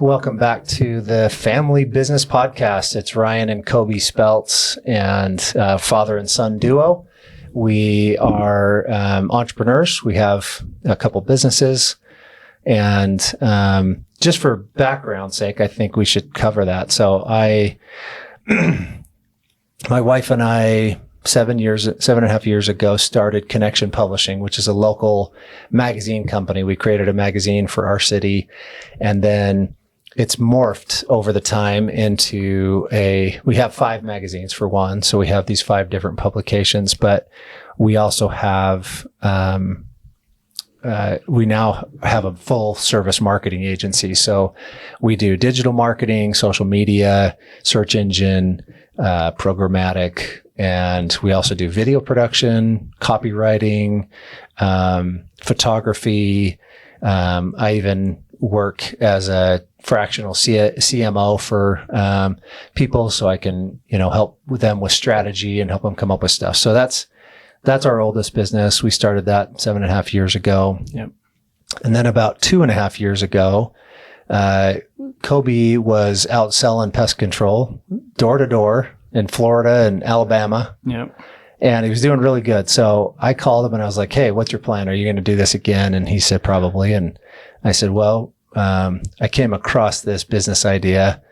welcome back to the Family Business Podcast. It's Ryan and Kobe Speltz, and father and son duo. We are entrepreneurs. We have a couple businesses, and just for background's sake, I think we should cover that. So my wife and I, 7.5 years ago, started Connection Publishing, which is a local magazine company. We created a magazine for our city, and then it's morphed over the time into we have 5 magazines for one. So we have these 5 different publications, but we also have, we now have a full service marketing agency. So we do digital marketing, social media, search engine, programmatic, and we also do video production, copywriting, photography. I even work as a fractional CMO for people, so I can, help them with strategy and help them come up with stuff. So that's our oldest business. We started that 7.5 years ago. Yep. And then about 2.5 years ago, Kobe was out selling pest control door to door in Florida and Alabama. Yep. And he was doing really good. So I called him and I was like, hey, what's your plan? Are you going to do this again? And he said, probably. And I said, well, I came across this business idea,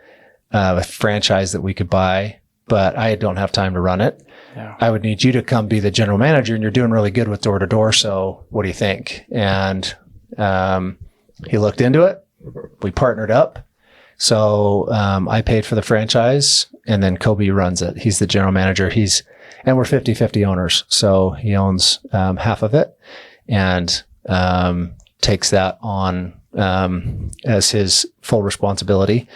a franchise that we could buy, but I don't have time to run it. Yeah. I would need you to come be the general manager, and you're doing really good with door to door. So what do you think? And he looked into it. We partnered up. So I paid for the franchise, and then Kobe runs it. He's the general manager. And we're 50-50 owners. So he owns half of it and takes that on as his full responsibility.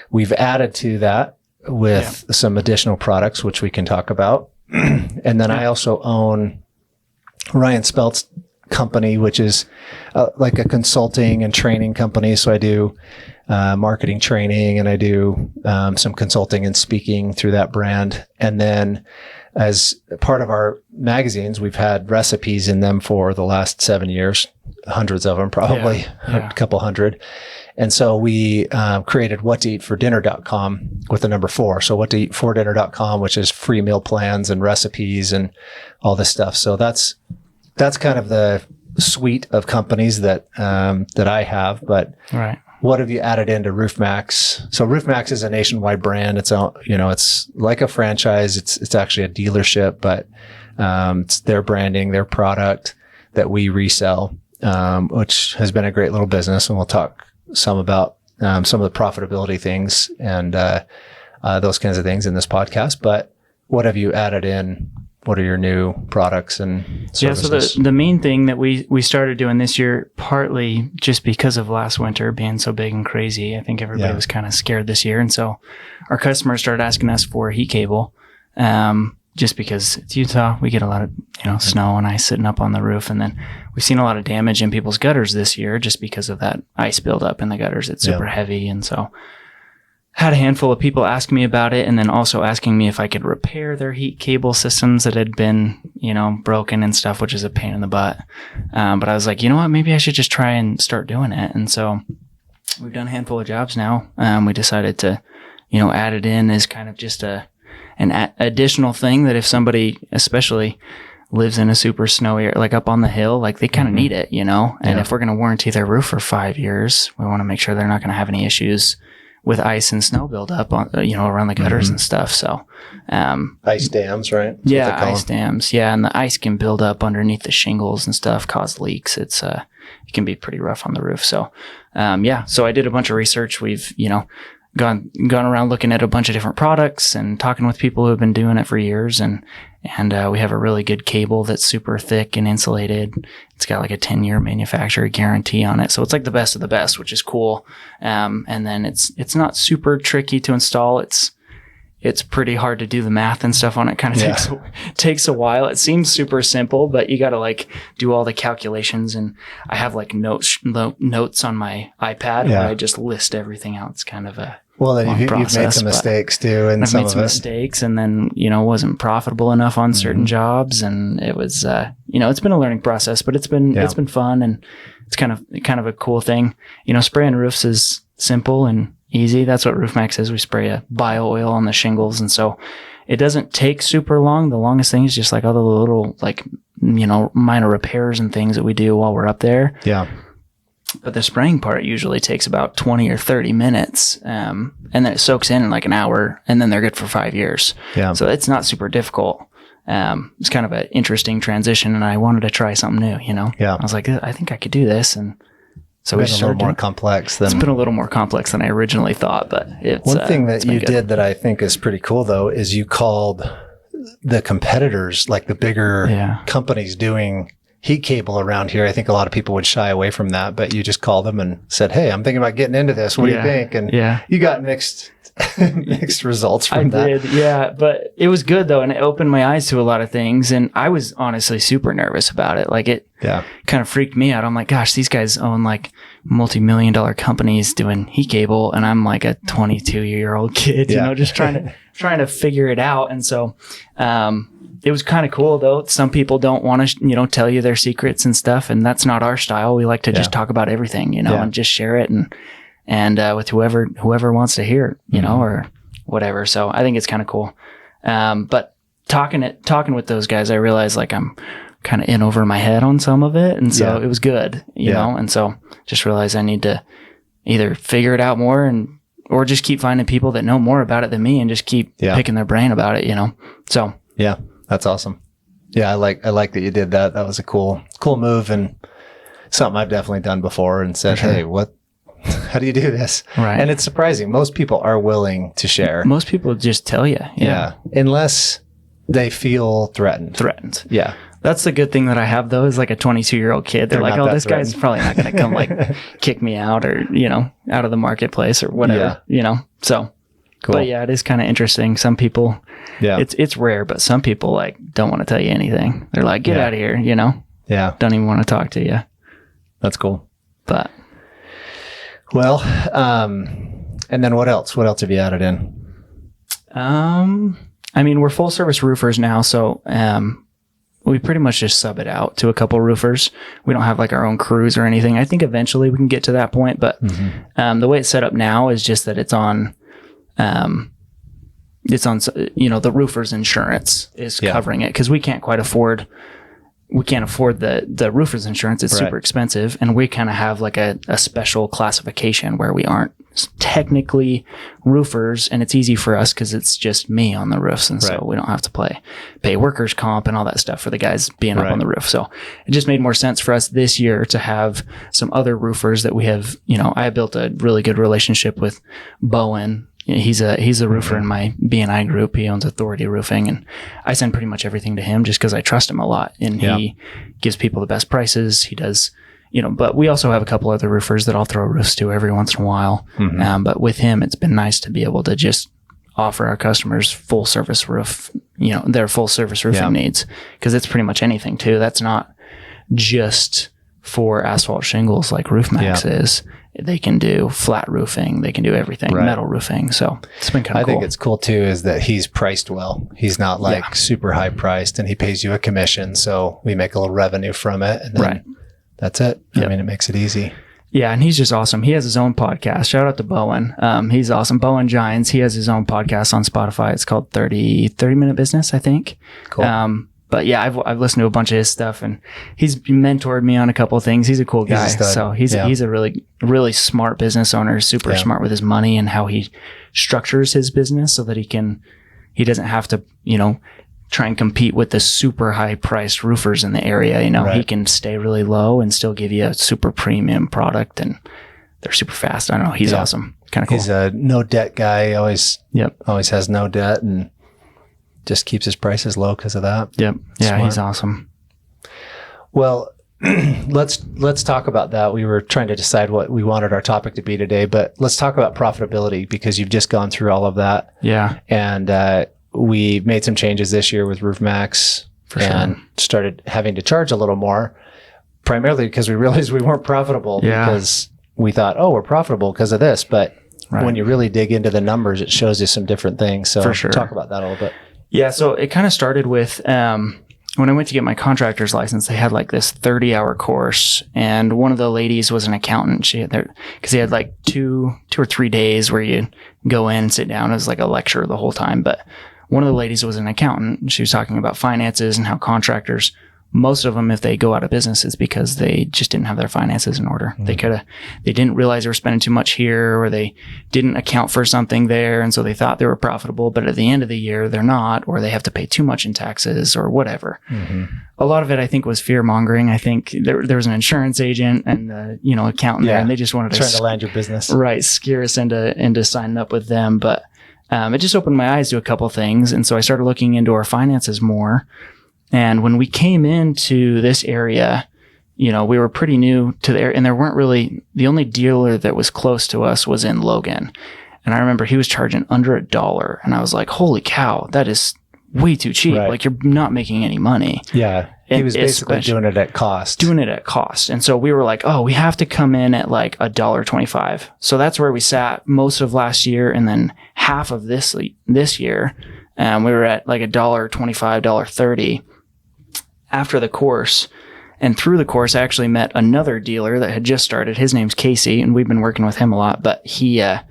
We've added to that with some additional products, which we can talk about. And then I also own Ryan Speltz Company, which is like a consulting and training company. So I do marketing training, and I do some consulting and speaking through that brand. And then as part of our magazines, we've had recipes in them for the last 7 years, hundreds of them, probably a couple hundred. And so we created whattoeatfordinner.com with the number 4. So whattoeatfordinner.com, which is free meal plans and recipes and all this stuff. So that's kind of the suite of companies that I have. But right. What have you added into RoofMaxx? So RoofMaxx is a nationwide brand. It's it's like a franchise. It's actually a dealership, but it's their branding, their product that we resell, which has been a great little business. And we'll talk some about some of the profitability things and those kinds of things in this podcast. But what have you added in? What are your new products and services? Yeah, so the main thing that we started doing this year, partly just because of last winter being so big and crazy, I think everybody was kind of scared this year. And so our customers started asking us for heat cable, just because it's Utah. We get a lot of, snow and ice sitting up on the roof. And then we've seen a lot of damage in people's gutters this year just because of that ice buildup in the gutters. It's super heavy. And so had a handful of people ask me about it, and then also asking me if I could repair their heat cable systems that had been, broken and stuff, which is a pain in the butt. But I was like, you know what, maybe I should just try and start doing it. And so we've done a handful of jobs now. We decided to, add it in as kind of just an additional thing that if somebody especially lives in a super snowy area, like up on the hill, like they kind of need it, and if we're going to warranty their roof for 5 years, we want to make sure they're not going to have any issues with ice and snow buildup on, around the gutters and stuff. So, ice dams, right? That's ice dams. Yeah. And the ice can build up underneath the shingles and stuff, cause leaks. It can be pretty rough on the roof. So, so I did a bunch of research. We've, gone around looking at a bunch of different products and talking with people who have been doing it for years. And we have a really good cable that's super thick and insulated. It's got like a 10-year manufacturer guarantee on it. So it's like the best of the best, which is cool. And then it's not super tricky to install. It's pretty hard to do the math and stuff on it. Kind of takes a while. It seems super simple, but you got to like do all the calculations. And I have like notes on my iPad where I just list everything out. It's kind of a you've made some mistakes too, and I've made some mistakes, and then wasn't profitable enough on certain jobs, and it was it's been a learning process, but it's been fun, and it's kind of a cool thing. Spraying roofs is simple and easy. That's what RoofMaxx is. We spray a bio oil on the shingles. And so it doesn't take super long. The longest thing is just like all the little, like, minor repairs and things that we do while we're up there. Yeah. But the spraying part usually takes about 20 or 30 minutes. And then it soaks in like an hour, and then they're good for 5 years. Yeah. So it's not super difficult. It's kind of an interesting transition, and I wanted to try something new, Yeah. I was like, I think I could do this. And so we It's a started little more complex than... It's been a little more complex than I originally thought, but it's... One thing that you good. did that I think is pretty cool, though, is you called the competitors, like the bigger companies doing heat cable around here. I think a lot of people would shy away from that, but you just called them and said, hey, I'm thinking about getting into this. What do you think? And you got mixed results from that. I did, yeah. But it was good, though, and it opened my eyes to a lot of things. And I was honestly super nervous about it. Like, it kind of freaked me out. I'm like, gosh, these guys own like multi-million-dollar companies doing heat cable, and I'm like a 22-year-old kid, just trying to figure it out. And so it was kind of cool, though. Some people don't want to, tell you their secrets and stuff, and that's not our style. We like to just talk about everything, and just share it and with whoever wants to hear it, or whatever. So I think it's kind of cool. But talking with those guys, I realized like I'm kind of in over my head on some of it. And so it was good, you know, and so just realized I need to either figure it out more or just keep finding people that know more about it than me and just keep picking their brain about it, So yeah, that's awesome. Yeah. I like that you did that. That was a cool move, and something I've definitely done before and said, hey, how do you do this? Right. And it's surprising. Most people are willing to share. Most people just tell you. Yeah. Unless they feel threatened. Yeah. That's the good thing that I have, though, is like a 22-year-old kid. They're like, oh, this guy's probably not going to come like kick me out or, out of the marketplace or whatever, So, cool. But yeah, it is kind of interesting. Some people, it's rare, but some people like don't want to tell you anything. They're like, get out of here, Yeah. Don't even want to talk to you. That's cool. But. Well, and then what else? What else have you added in? I mean, we're full service roofers now, so we pretty much just sub it out to a couple roofers. We don't have like our own crews or anything. I think eventually we can get to that point, but the way it's set up now is just that it's on the roofer's insurance is covering it, because we can't afford the roofer's insurance. It's super expensive. And we kind of have like a special classification where we aren't technically roofers, and it's easy for us because it's just me on the roofs. And so we don't have to pay workers' comp and all that stuff for the guys being up on the roof. So it just made more sense for us this year to have some other roofers that we have. I built a really good relationship with Bowen. He's a roofer in my B&I group. He owns Authority Roofing, and I send pretty much everything to him just because I trust him a lot. And he gives people the best prices. He does, but we also have a couple other roofers that I'll throw roofs to every once in a while. But with him, it's been nice to be able to just offer our customers full service roof, their full service roofing needs, because it's pretty much anything too. That's not just for asphalt shingles like RoofMaxx is. They can do flat roofing. They can do everything, metal roofing. So it's been kind of cool. I think it's cool too, is that he's priced well. He's not like super high priced, and he pays you a commission. So we make a little revenue from it. And then that's it. I mean, it makes it easy. Yeah. And he's just awesome. He has his own podcast. Shout out to Bowen. He's awesome. Bowen Giants. He has his own podcast on Spotify. It's called 30 Minute Business, I think. Cool. But yeah, I've listened to a bunch of his stuff, and he's mentored me on a couple of things. He's a cool guy. So he's a really, really smart business owner, super smart with his money and how he structures his business so that he doesn't have to, try and compete with the super high priced roofers in the area. He can stay really low and still give you a super premium product, and they're super fast. I don't know. He's awesome. Kind of cool. He's a no debt guy. Always has no debt, and just keeps his prices low because of that. Yep. Yeah, Smart. He's awesome. Well, let's talk about that. We were trying to decide what we wanted our topic to be today, but let's talk about profitability, because you've just gone through all of that. Yeah. And we made some changes this year with RoofMaxx and started having to charge a little more, primarily because we realized we weren't profitable because we thought, we're profitable because of this. But when you really dig into the numbers, it shows you some different things. So talk about that a little bit. Yeah, so it kind of started with, when I went to get my contractor's license, they had like this 30-hour course, and one of the ladies was an accountant. She had there because they had like two or 3 days where you go in and sit down. It was like a lecture the whole time. But one of the ladies was an accountant, and she was talking about finances and how contractors, most of them, if they go out of business, is because they just didn't have their finances in order. Mm-hmm. They didn't realize they were spending too much here, or they didn't account for something there. And so they thought they were profitable, but at the end of the year, they're not, or they have to pay too much in taxes or whatever. Mm-hmm. A lot of it, I think, was fear mongering. I think there was an insurance agent and accountant there, and they just wanted trying to land your business. Right. Scare us into signing up with them. But it just opened my eyes to a couple things. And so I started looking into our finances more. And when we came into this area, we were pretty new to there, and there weren't really, the only dealer that was close to us was in Logan. And I remember he was charging under $1. And I was like, holy cow, that is way too cheap. Right. Like, you're not making any money. Yeah. He was basically doing it at cost. And so we were like, oh, we have to come in at like $1.25. So that's where we sat most of last year. And then half of this year, we were at like $1.25, $1.30. After the course, and through the course, I actually met another dealer that had just started. His name's Casey, and we've been working with him a lot. But I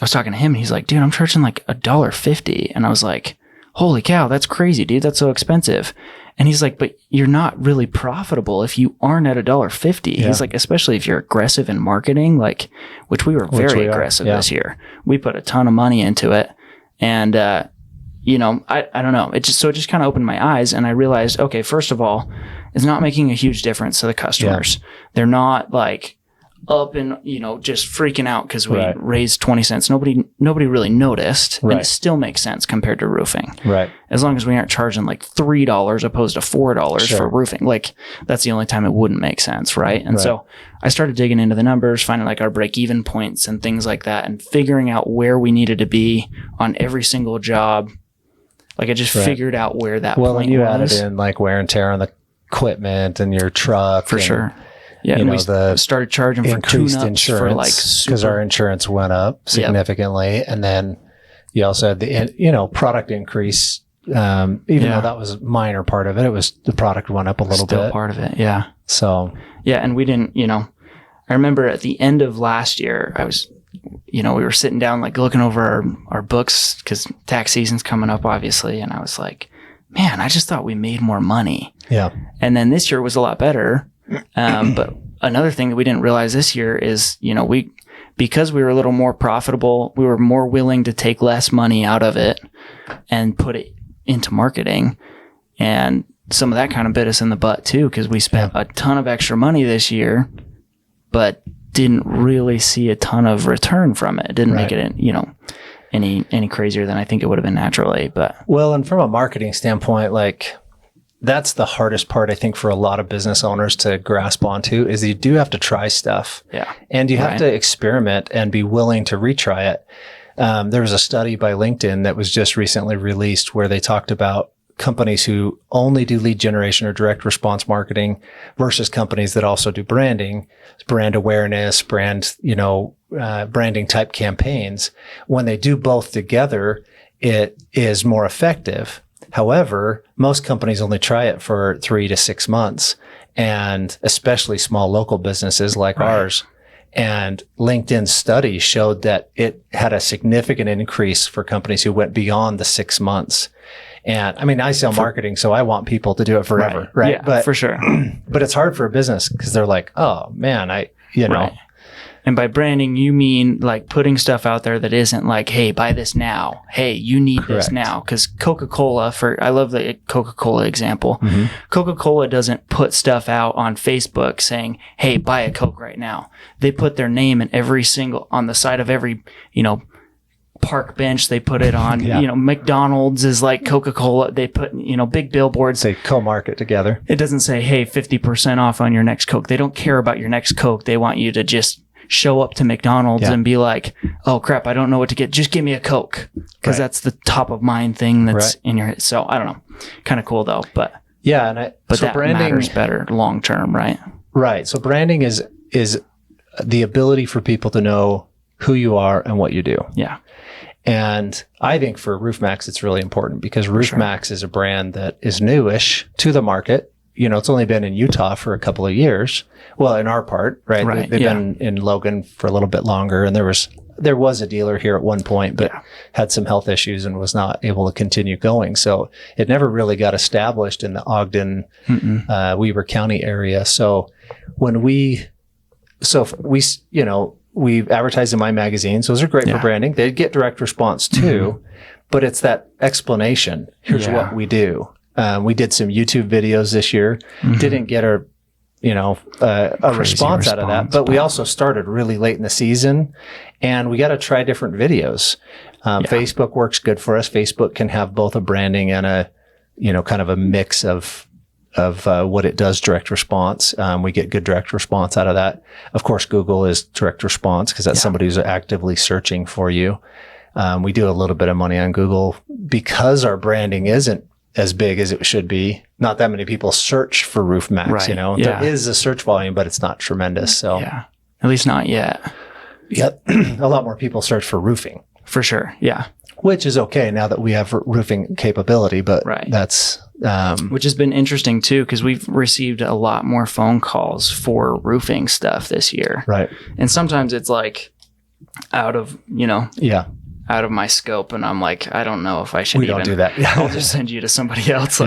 was talking to him, and he's like, dude, I'm charging like $1.50. And I was like, holy cow, that's crazy, dude. That's so expensive. And he's like, but you're not really profitable if you aren't at $1.50. Yeah. He's like, especially if you're aggressive in marketing, which we were very aggressive this year. We put a ton of money into it. And, I don't know. It just kind of opened my eyes, and I realized, okay, first of all, it's not making a huge difference to the customers. Yeah. They're not like up and, just freaking out because we raised 20 cents. Nobody really noticed. Right. And it still makes sense compared to roofing. Right. As long as we aren't charging like $3 opposed to $4 for roofing. Like, that's the only time it wouldn't make sense. Right. And so I started digging into the numbers, finding like our break even points and things like that, and figuring out where we needed to be on every single job. Like, I just figured out where that point was. Well, and you added in like wear and tear on the equipment and your truck. For sure. Yeah, and we started charging for increased insurance because our insurance went up significantly. Yep. And then you also had the, product increase, even though that was a minor part of it. It was the product went up a little bit. Still part of it, yeah. So. Yeah, and we didn't, I remember at the end of last year, I was, we were sitting down, like looking over our books because tax season's coming up, obviously. And I was like, man, I just thought we made more money. Yeah. And then this year was a lot better. But another thing that we didn't realize this year is, because we were a little more profitable, we were more willing to take less money out of it and put it into marketing. And some of that kind of bit us in the butt too, because we spent a ton of extra money this year, but didn't really see a ton of return from it. It didn't make it, any crazier than I think it would have been naturally. But well, and from a marketing standpoint, like, that's the hardest part, I think, for a lot of business owners to grasp onto, is you do have to try stuff. Yeah. And you have to experiment and be willing to retry it. There was a study by LinkedIn that was just recently released where they talked about companies who only do lead generation or direct response marketing versus companies that also do branding, brand awareness, branding type campaigns. When they do both together, it is more effective. However, most companies only try it for 3 to 6 months, and especially small local businesses like ours. And LinkedIn's study showed that it had a significant increase for companies who went beyond the 6 months. And I mean, I sell marketing, so I want people to do it forever, right? Yeah, but for sure. But it's hard for a business because they're like, oh man, Right. And by branding, you mean like putting stuff out there that isn't like, hey, buy this now. Hey, you need this now. Because Coca-Cola, I love the Coca-Cola example. Mm-hmm. Coca-Cola doesn't put stuff out on Facebook saying, hey, buy a Coke right now. They put their name in on the side of every, park bench. They put it on, McDonald's is like Coca-Cola. They put, big billboards. They co-market together. It doesn't say, hey, 50% off on your next Coke. They don't care about your next Coke. They want you to just show up to McDonald's and be like, oh crap, I don't know what to get. Just give me a Coke. Because that's the top of mind thing that's in your head. So I don't know. Kind of cool though. But yeah, that matters better long term, right? Right. So branding is the ability for people to know who you are and what you do. Yeah. And I think for RoofMaxx, it's really important because RoofMaxx is a brand that is newish to the market. It's only been in Utah for a couple of years. Well, in our part, right? They've been in Logan for a little bit longer. And there was a dealer here at one point, but had some health issues and was not able to continue going. So it never really got established in the Ogden, Weber County area. So when we advertised in my magazines. Those are great for branding. They get direct response too, but it's that explanation. Here's what we do. We did some YouTube videos this year. Didn't get a response out of that, but we also started really late in the season, and we got to try different videos. Facebook works good for us. Facebook can have both a branding and a, kind of a mix of what it does direct response. We get good direct response out of that. Of course, Google is direct response because that's somebody who's actively searching for you. We do a little bit of money on Google because our branding isn't as big as it should be. Not that many people search for RoofMaxx, There is a search volume, but it's not tremendous. So at least not yet. Yep. A lot more people search for roofing. For sure. Yeah. Which is okay now that we have roofing capability, but that's, which has been interesting too, because we've received a lot more phone calls for roofing stuff this year. Right. And sometimes it's like out of my scope, and I'm like, I don't know if I should. We don't do that. I'll just send you to somebody else.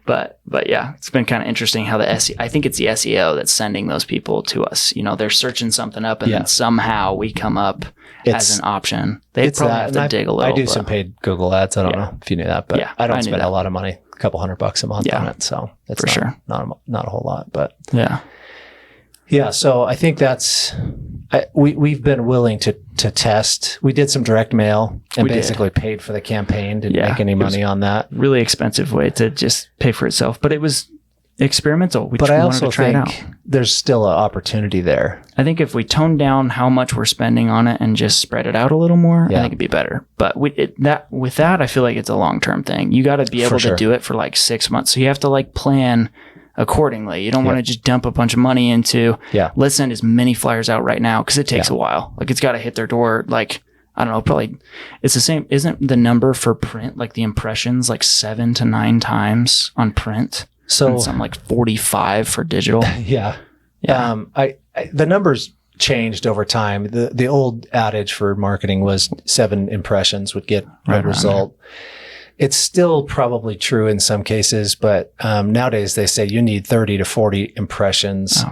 But it's been kind of interesting how I think it's the SEO that's sending those people to us. They're searching something up, and then somehow we come up as an option. They probably have to dig a little. I do some paid Google ads. I don't know if you knew that, but I don't spend a lot of money, a couple $100 a month on it. So it's not a whole lot, but yeah. So I think we've been willing to test. We did some direct mail and basically paid for the campaign. Didn't make any money on that. Really expensive way to just pay for itself, but it was experimental. But I also think there's still an opportunity there. I think if we tone down how much we're spending on it and just spread it out a little more, I think it'd be better. But with that, I feel like it's a long-term thing. You got to be able to do it for like 6 months. So you have to plan accordingly. You don't want to just dump a bunch of money into, let's send as many flyers out right now, because it takes a while. It's got to hit their door. I don't know, probably it's the same. Isn't the number for print, the impressions, 7 to 9 times on print? So and something like 45 for digital. The numbers changed over time. The old adage for marketing was 7 impressions would get a result. It's still probably true in some cases, but nowadays they say you need 30 to 40 impressions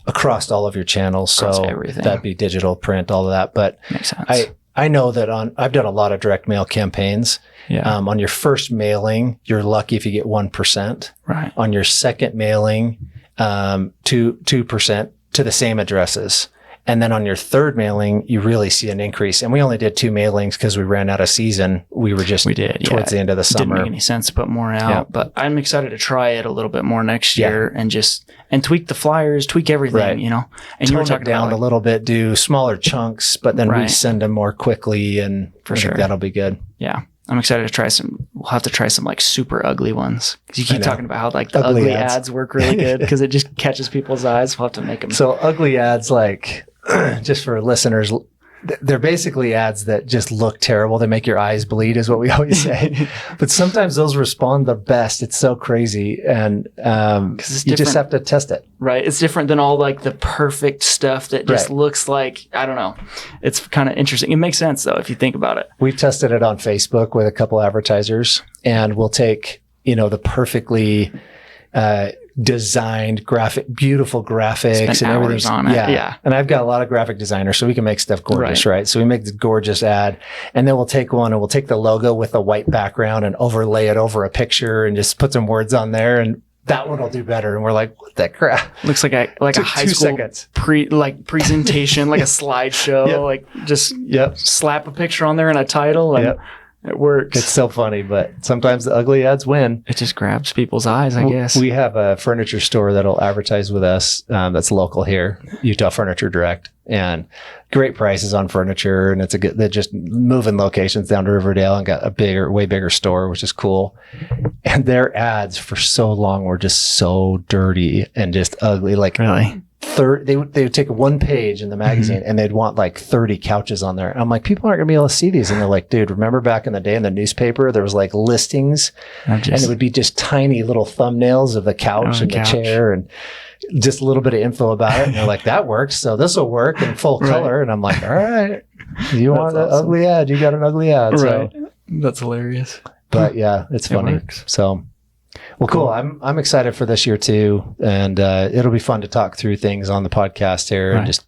across all of your channels. So everything. That'd be digital, print, all of that. But makes sense. I know that I've done a lot of direct mail campaigns. On your first mailing, you're lucky if you get 1%. Right. On your second mailing, 2% to the same addresses. And then on your third mailing, you really see an increase. And we only did 2 mailings because we ran out of season. We did towards the end of the summer. Didn't make any sense to put more out, but I'm excited to try it a little bit more next year and tweak the flyers, tweak everything, And you were talking down a little bit, do smaller chunks, but then resend them more quickly, and I think that'll be good. Yeah. I'm excited to try some. We'll have to try some super ugly ones, because you keep talking about how the ugly ads work really good because it just catches people's eyes. We'll have to make them. So ugly ads, just for listeners, they're basically ads that just look terrible. They make your eyes bleed, is what we always say. But sometimes those respond the best. It's so crazy. And you just have to test it. Right. It's different than all the perfect stuff that just looks I don't know. It's kind of interesting. It makes sense though, if you think about it. We've tested it on Facebook with a couple advertisers, and we'll take, the perfectly, designed beautiful graphics and everything on it. Yeah. And I've got a lot of graphic designers, so we can make stuff gorgeous, right? So we make the gorgeous ad, and then we'll take the logo with a white background and overlay it over a picture and just put some words on there, and that one will do better. And we're like, what the crap? Looks like a high school presentation, like a slideshow, just slap a picture on there and a title, and it works. It's so funny, but sometimes the ugly ads win. It just grabs people's eyes, I guess. We have a furniture store that'll advertise with us that's local here, Utah Furniture Direct, and great prices on furniture. And they're just moving locations down to Riverdale and got a way bigger store, which is cool. And their ads for so long were just so dirty and just ugly. Really? they would take one page in the magazine and they'd want like 30 couches on there. And I'm like, people aren't gonna be able to see these. And they're like, dude, remember back in the day in the newspaper, there was like listings and it would be just tiny little thumbnails of the couch and the chair and just a little bit of info about it. And they're like, that works. So this will work in full color. And I'm like, all right, you want an ugly ad? You got an ugly ad. Right. So, that's hilarious. but yeah, it's funny. Works. So, well, cool. I'm excited for this year too. And, it'll be fun to talk through things on the podcast here and just,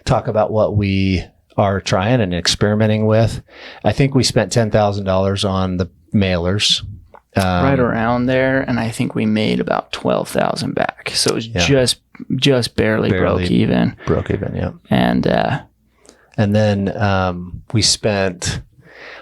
talk about what we are trying and experimenting with. I think we spent $10,000 on the mailers. Right around there, and I think we made about 12,000 back. So it was just barely broke even. Broke even, yeah. And then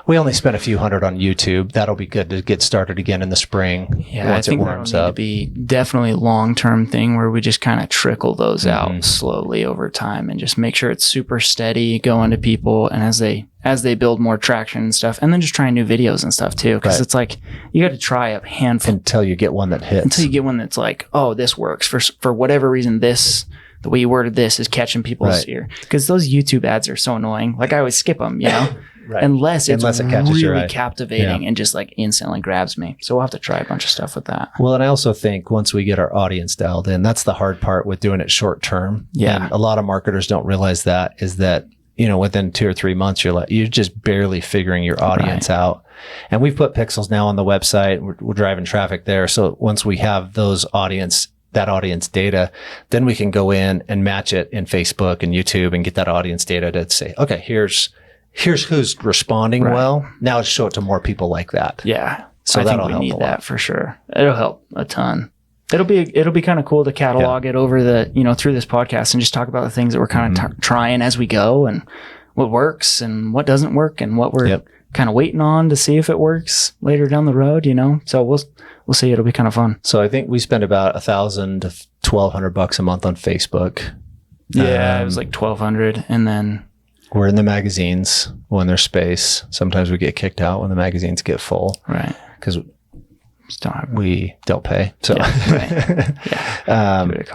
we only spent a few hundred on YouTube. That'll be good to get started again in the spring. Yeah, I think that'll need to be definitely a long-term thing where we just kind of trickle those out slowly over time and just make sure it's super steady going to people. And as they build more traction and stuff, and then just trying new videos and stuff too. Cause it's like, you got to try a handful until you get one that hits. Until you get one that's like, oh, this works for whatever reason. The way you worded this is catching people's ear. Cause those YouTube ads are so annoying. Like I always skip them, you know? Right. Unless it catches your eye. Captivating and just like instantly grabs me. So we'll have to try a bunch of stuff with that. Well, and I also think once we get our audience dialed in, that's the hard part with doing it short term. Yeah. And a lot of marketers don't realize that is that, you know, within 2 or 3 months, you're just barely figuring your audience out. And we've put pixels now on the website. We're driving traffic there. So once we have that audience data, then we can go in and match it in Facebook and YouTube and get that audience data to say, okay, here's who's responding well. Now let's show it to more people like that. Yeah. So I think we need that for sure. It'll help a ton. It'll be kind of cool to catalog it over through this podcast and just talk about the things that we're kind of trying as we go and what works and what doesn't work and what we're kind of waiting on to see if it works later down the road, you know? So we'll see. It'll be kind of fun. So I think we spend about $1,000 to $1,200 a month on Facebook. Yeah. It was like 1,200. And then we're in the magazines when there's space. Sometimes we get kicked out when the magazines get full. Right. Because we don't pay. So, you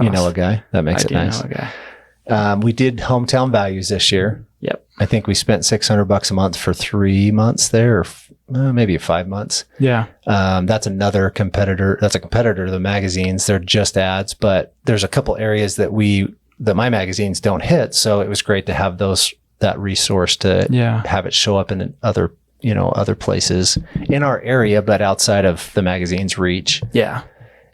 know a guy that makes it nice. I know a guy. We did hometown values this year. Yep. I think we spent $600 a month for 3 months there, or maybe 5 months. Yeah. That's another competitor. That's a competitor to the magazines. They're just ads, but there's a couple areas that my magazines don't hit. So it was great to have that resource to have it show up in other places in our area, but outside of the magazine's reach. Yeah.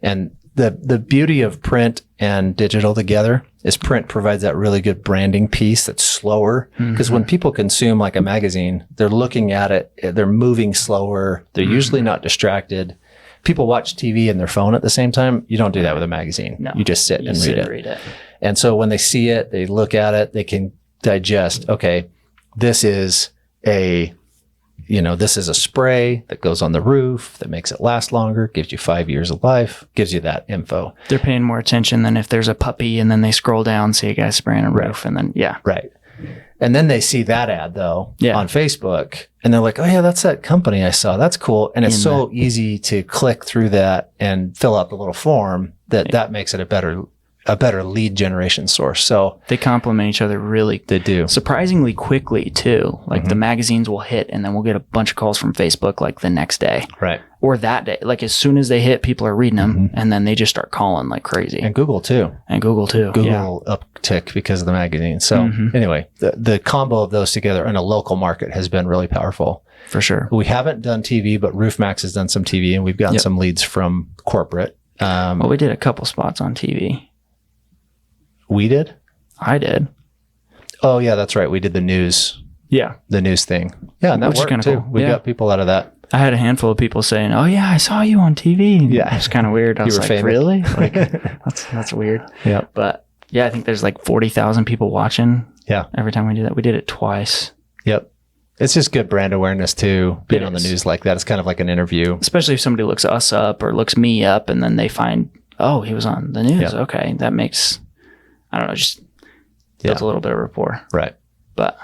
And the beauty of print and digital together is print provides that really good branding piece that's slower. Because when people consume like a magazine, they're looking at it, they're moving slower. They're usually not distracted. People watch TV and their phone at the same time. You don't do that with a magazine. No. You just sit and read it. And so when they see it, they look at it, they can digest, okay, this is a spray that goes on the roof that makes it last longer, gives you 5 years of life, gives you that info. They're paying more attention than if there's a puppy and then they scroll down, see a guy spraying a roof and then, Right. And then they see that ad though on Facebook and they're like, oh yeah, that's that company I saw. That's cool. And it's so easy to click through that and fill out the little form that makes it a better lead generation source. So they complement each other they do surprisingly quickly too. Like the magazines will hit and then we'll get a bunch of calls from Facebook like the next day. Right. Or that day. Like as soon as they hit, people are reading them and then they just start calling like crazy. And Google too. Google uptick because of the magazine. So anyway, the combo of those together in a local market has been really powerful. For sure. We haven't done TV, but RoofMaxx has done some TV and we've gotten some leads from corporate. Well, we did a couple spots on TV. We did? I did. Oh, yeah, that's right. We did the news. Yeah. The news thing. Yeah, and that worked too. Cool. We got people out of that. I had a handful of people saying, oh, yeah, I saw you on TV. Yeah. It's kind of weird. I was like, famous. Really? Like, that's weird. Yeah. But yeah, I think there's like 40,000 people watching. Yeah. Every time we do that. We did it twice. Yep. It's just good brand awareness too, being on the news like that. It's kind of like an interview. Especially if somebody looks us up or looks me up and then they find, oh, he was on the news. Yeah. Okay. That makes... I don't know, just builds a little bit of rapport. Right. But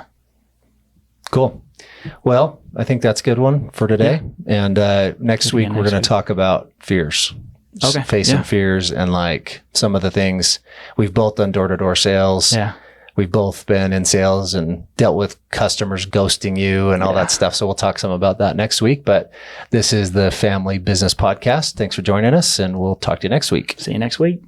cool. Well, I think that's a good one for today. Yeah. And next week, we're going to talk about fears. face some fears and like some of the things we've both done door-to-door sales. Yeah. We've both been in sales and dealt with customers ghosting you and all that stuff. So we'll talk some about that next week. But this is the Family Business Podcast. Thanks for joining us, and we'll talk to you next week. See you next week.